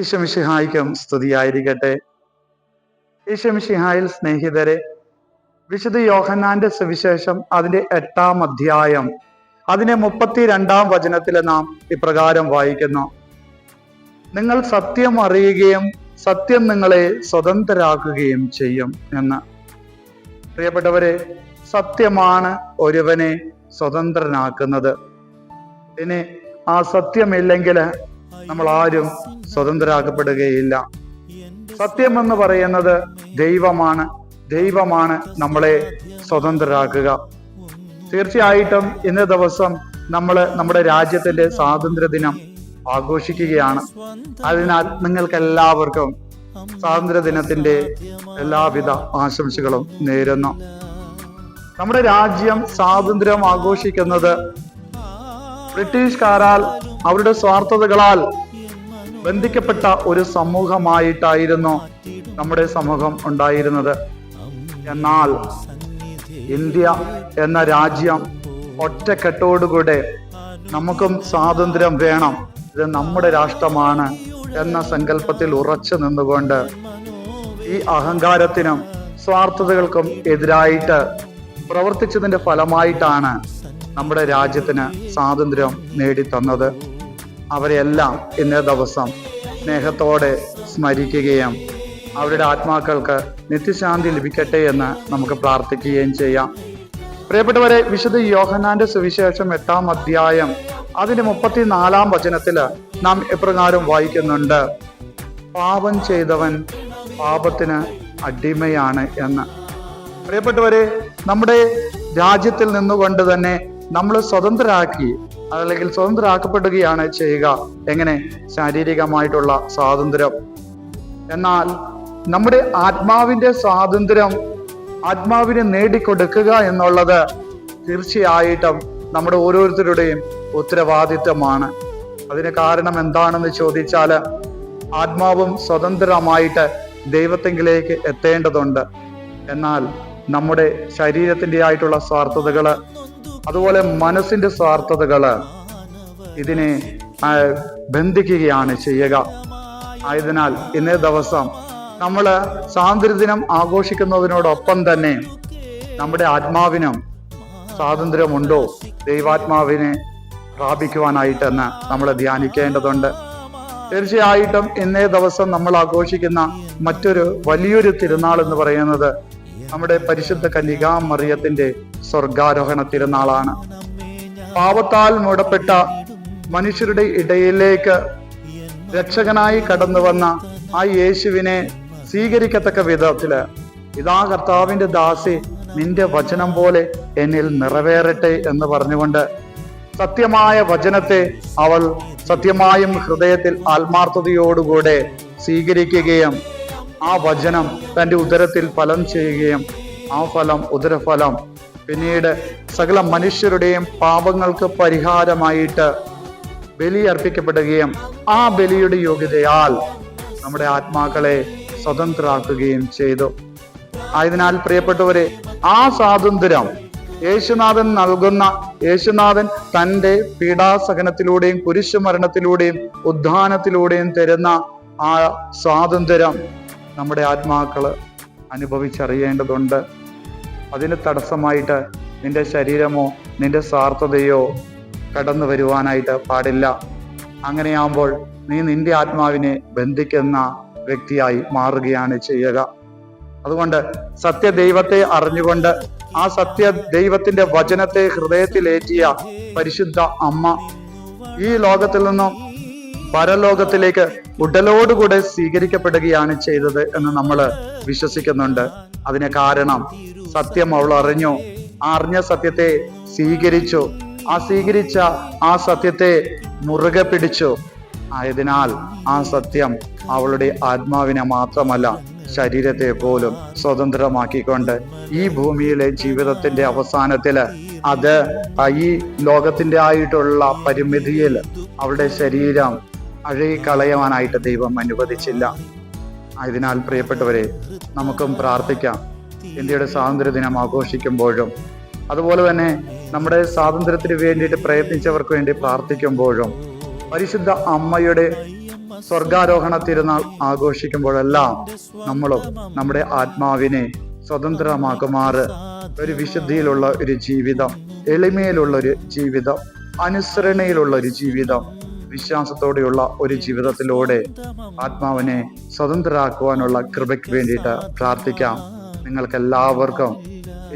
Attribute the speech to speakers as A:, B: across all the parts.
A: ഈശോമിശിഹായ്ക്കും സ്തുതിയായിരിക്കട്ടെ. ഈശോമിശിഹായിൽ സ്നേഹിതരെ, വിശുദ്ധ യോഹന്നാന്റെ സുവിശേഷം അതിന്റെ 8-ാം അധ്യായം അതിന്റെ 32-ാം വചനത്തിൽ നാം ഇപ്രകാരം വായിക്കുന്നു: നിങ്ങൾ സത്യം അറിയുകയും സത്യം നിങ്ങളെ സ്വതന്ത്രരാക്കുകയും ചെയ്യും എന്ന്. പ്രിയപ്പെട്ടവരെ, സത്യമാണ് ഒരുവനെ സ്വതന്ത്രനാക്കുന്നത്. ഇനി ആ സത്യമില്ലെങ്കിൽ നമ്മൾ ആരും സ്വതന്ത്രരാക്കപ്പെടുകയില്ല. സത്യം എന്ന് പറയുന്നത് ദൈവമാണ്. ദൈവമാണ് നമ്മളെ സ്വതന്ത്രരാക്കുക. തീർച്ചയായിട്ടും ഇന്ന ദിവസം നമ്മൾ നമ്മുടെ രാജ്യത്തിന്റെ സ്വാതന്ത്ര്യ ദിനം ആഘോഷിക്കുകയാണ്. അതിനാൽ നിങ്ങൾക്ക് എല്ലാവർക്കും സ്വാതന്ത്ര്യ ദിനത്തിന്റെ എല്ലാവിധ ആശംസകളും നേരുന്നു. നമ്മുടെ രാജ്യം സ്വാതന്ത്ര്യം ആഘോഷിക്കുന്നത് ബ്രിട്ടീഷുകാരാൽ അവരുടെ സ്വാർത്ഥതകളാൽ ബന്ധിക്കപ്പെട്ട ഒരു സമൂഹമായിട്ടായിരുന്നു നമ്മുടെ സമൂഹം ഉണ്ടായിരുന്നത്. എന്നാൽ ഇന്ത്യ എന്ന രാജ്യം ഒറ്റക്കെട്ടോടുകൂടെ നമുക്കും സ്വാതന്ത്ര്യം വേണം, ഇത് നമ്മുടെ രാഷ്ട്രമാണ് എന്ന സങ്കല്പത്തിൽ ഉറച്ചു നിന്നുകൊണ്ട് ഈ അഹങ്കാരത്തിനും സ്വാർത്ഥതകൾക്കും എതിരായിട്ട് പ്രവർത്തിച്ചതിന്റെ ഫലമായിട്ടാണ് നമ്മുടെ രാജ്യത്തിന് സ്വാതന്ത്ര്യം നേടിത്തന്നത്. അവരെല്ലാം ഇന്നേ ദിവസം സ്നേഹത്തോടെ സ്മരിക്കുകയും അവരുടെ ആത്മാക്കൾക്ക് നിത്യശാന്തി ലഭിക്കട്ടെ എന്ന് നമുക്ക് പ്രാർത്ഥിക്കുകയും ചെയ്യാം. പ്രിയപ്പെട്ടവരെ, വിശുദ്ധ യോഹന്നാന്റെ സുവിശേഷം 8-ാം അധ്യായം അതിന്റെ 34-ാം വചനത്തിൽ നാം എപ്രകാരം വായിക്കുന്നുണ്ട്: പാപം ചെയ്തവൻ പാപത്തിന് അടിമയാണ് എന്ന്. പ്രിയപ്പെട്ടവരെ, നമ്മുടെ രാജ്യത്തിൽ നിന്നുകൊണ്ട് തന്നെ നമ്മൾ സ്വതന്ത്രരാക്കി അല്ലെങ്കിൽ സ്വതന്ത്രരാക്കപ്പെടുകയാണ് ചെയ്യുക. എങ്ങനെ? ശാരീരികമായിട്ടുള്ള സ്വാതന്ത്ര്യം. എന്നാൽ നമ്മുടെ ആത്മാവിന്റെ സ്വാതന്ത്ര്യം ആത്മാവിനെ നേടിക്കൊടുക്കുക എന്നുള്ളത് തീർച്ചയായിട്ടും നമ്മുടെ ഓരോരുത്തരുടെയും ഉത്തരവാദിത്വമാണ്. അതിന് കാരണം എന്താണെന്ന് ചോദിച്ചാൽ, ആത്മാവും സ്വതന്ത്രമായിട്ട് ദൈവത്തെങ്കിലേക്ക് എത്തേണ്ടതുണ്ട്. എന്നാൽ നമ്മുടെ ശരീരത്തിന്റെ ആയിട്ടുള്ള സ്വാർത്ഥതകള്, അതുപോലെ മനസ്സിന്റെ സ്വാർത്ഥതകള് ഇതിനെ ബന്ധിക്കുകയാണ് ചെയ്യുക. ആയതിനാൽ ഇന്നേ ദിവസം നമ്മൾ സ്വാതന്ത്ര്യദിനം ആഘോഷിക്കുന്നതിനോടൊപ്പം തന്നെ നമ്മുടെ ആത്മാവിനും സ്വാതന്ത്ര്യമുണ്ടോ, ദൈവാത്മാവിനെ പ്രാപിക്കുവാനായിട്ടെന്ന് നമ്മൾ ധ്യാനിക്കേണ്ടതുണ്ട്. തീർച്ചയായിട്ടും ഇന്നേ ദിവസം നമ്മൾ ആഘോഷിക്കുന്ന മറ്റൊരു വലിയൊരു തിരുനാൾ എന്ന് പറയുന്നത് നമ്മുടെ പരിശുദ്ധ കന്യകാ മറിയത്തിന്റെ സ്വർഗാരോഹണ തിരുനാളാണ്. പാപത്താൽ മൂടപ്പെട്ട മനുഷ്യരുടെ ഇടയിലേക്ക് രക്ഷകനായി കടന്നു വന്ന ആ യേശുവിനെ സ്വീകരിക്കത്തക്ക വിധത്തില്, ഇതാ കർത്താവിന്റെ ദാസി, നിന്റെ വചനം പോലെ എന്നിൽ നിറവേറട്ടെ എന്ന് പറഞ്ഞുകൊണ്ട് സത്യമായ വചനത്തെ അവൾ സത്യമായും ഹൃദയത്തിൽ ആത്മാർത്ഥതയോടുകൂടെ സ്വീകരിക്കുകയും ആ വചനം തൻ്റെ ഉദരത്തിൽ ഫലം ചെയ്യുകയും ആ ഫലം, ഉദരഫലം, പിന്നീട് സകല മനുഷ്യരുടെയും പാപങ്ങൾക്ക് പരിഹാരമായിട്ട് ബലി അർപ്പിക്കപ്പെടുകയും ആ ബലിയുടെ യോഗ്യതയാൽ നമ്മുടെ ആത്മാക്കളെ സ്വതന്ത്രരാക്കുകയും ചെയ്തു. ആയതിനാൽ പ്രിയപ്പെട്ടവരെ, ആ സ്വാതന്ത്ര്യം യേശുനാഥൻ നൽകുന്ന, യേശുനാഥൻ തൻ്റെ പീഡാസഹനത്തിലൂടെയും കുരിശുമരണത്തിലൂടെയും ഉദ്ധാനത്തിലൂടെയും തരുന്ന ആ സ്വാതന്ത്ര്യം നമ്മുടെ ആത്മാക്കള് അനുഭവിച്ചറിയേണ്ടതുണ്ട്. അതിന് തടസ്സമായിട്ട് നിന്റെ ശരീരമോ നിന്റെ സ്വാർത്ഥതയോ കടന്നു വരുവാനായിട്ട് പാടില്ല. അങ്ങനെയാകുമ്പോൾ നീ നിന്റെ ആത്മാവിനെ ബന്ധിക്കുന്ന വ്യക്തിയായി മാറുകയാണ് ചെയ്യുക. അതുകൊണ്ട് സത്യദൈവത്തെ അറിഞ്ഞുകൊണ്ട് ആ സത്യ ദൈവത്തിന്റെ വചനത്തെ ഹൃദയത്തിലേറ്റിയ പരിശുദ്ധ അമ്മ ഈ ലോകത്തിൽ നിന്നും പരലോകത്തിലേക്ക് ഉടലോടുകൂടെ സ്വീകരിക്കപ്പെടുകയാണ് ചെയ്തത് എന്ന് നമ്മൾ വിശ്വസിക്കുന്നുണ്ട്. അതിന് കാരണം സത്യം അവൾ അറിഞ്ഞു. ആ അറിഞ്ഞ സത്യത്തെ സ്വീകരിച്ചു. ആ സ്വീകരിച്ച ആ സത്യത്തെ മുറുകെ പിടിച്ചു. ആയതിനാൽ ആ സത്യം അവളുടെ ആത്മാവിനെ മാത്രമല്ല, ശരീരത്തെ പോലും സ്വതന്ത്രമാക്കിക്കൊണ്ട് ഈ ഭൂമിയിലെ ജീവിതത്തിന്റെ അവസാനത്തില് അത് ഈ ലോകത്തിന്റെ ആയിട്ടുള്ള പരിമിതിയിൽ അവളുടെ ശരീരം അഴുകിക്കളയുവാനായിട്ട് ദൈവം അനുവദിച്ചില്ല. ആയതിനാൽ പ്രിയപ്പെട്ടവരെ, നമുക്കും പ്രാർത്ഥിക്കാം. ഇന്ത്യയുടെ സ്വാതന്ത്ര്യ ദിനം ആഘോഷിക്കുമ്പോഴും അതുപോലെ തന്നെ നമ്മുടെ സ്വാതന്ത്ര്യത്തിന് വേണ്ടിയിട്ട് പ്രയത്നിച്ചവർക്ക് വേണ്ടി പ്രാർത്ഥിക്കുമ്പോഴും പരിശുദ്ധ അമ്മയുടെ സ്വർഗാരോഹണ തിരുനാൾ ആഘോഷിക്കുമ്പോഴെല്ലാം നമ്മളും നമ്മുടെ ആത്മാവിനെ സ്വതന്ത്രമാക്കുമാറ് ഒരു വിശുദ്ധിയിലുള്ള ഒരു ജീവിതം, എളിമയിലുള്ള ഒരു ജീവിതം, അനുസരണയിലുള്ള ഒരു ജീവിതം, വിശ്വാസത്തോടെയുള്ള ഒരു ജീവിതത്തിലൂടെ ആത്മാവിനെ സ്വതന്ത്രരാക്കുവാനുള്ള കൃപയ്ക്ക് വേണ്ടിയിട്ട് പ്രാർത്ഥിക്കാം. നിങ്ങൾക്ക് എല്ലാവർക്കും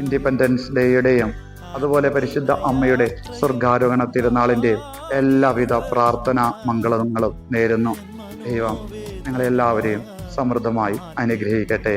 A: ഇൻഡിപെൻഡൻസ് ഡേയുടെയും അതുപോലെ പരിശുദ്ധ അമ്മയുടെ സ്വർഗാരോഹണ തിരുനാളിൻ്റെയും എല്ലാവിധ പ്രാർത്ഥന മംഗളങ്ങളും നേരുന്നു. ദൈവം നിങ്ങളെല്ലാവരെയും സമൃദ്ധമായി അനുഗ്രഹിക്കട്ടെ.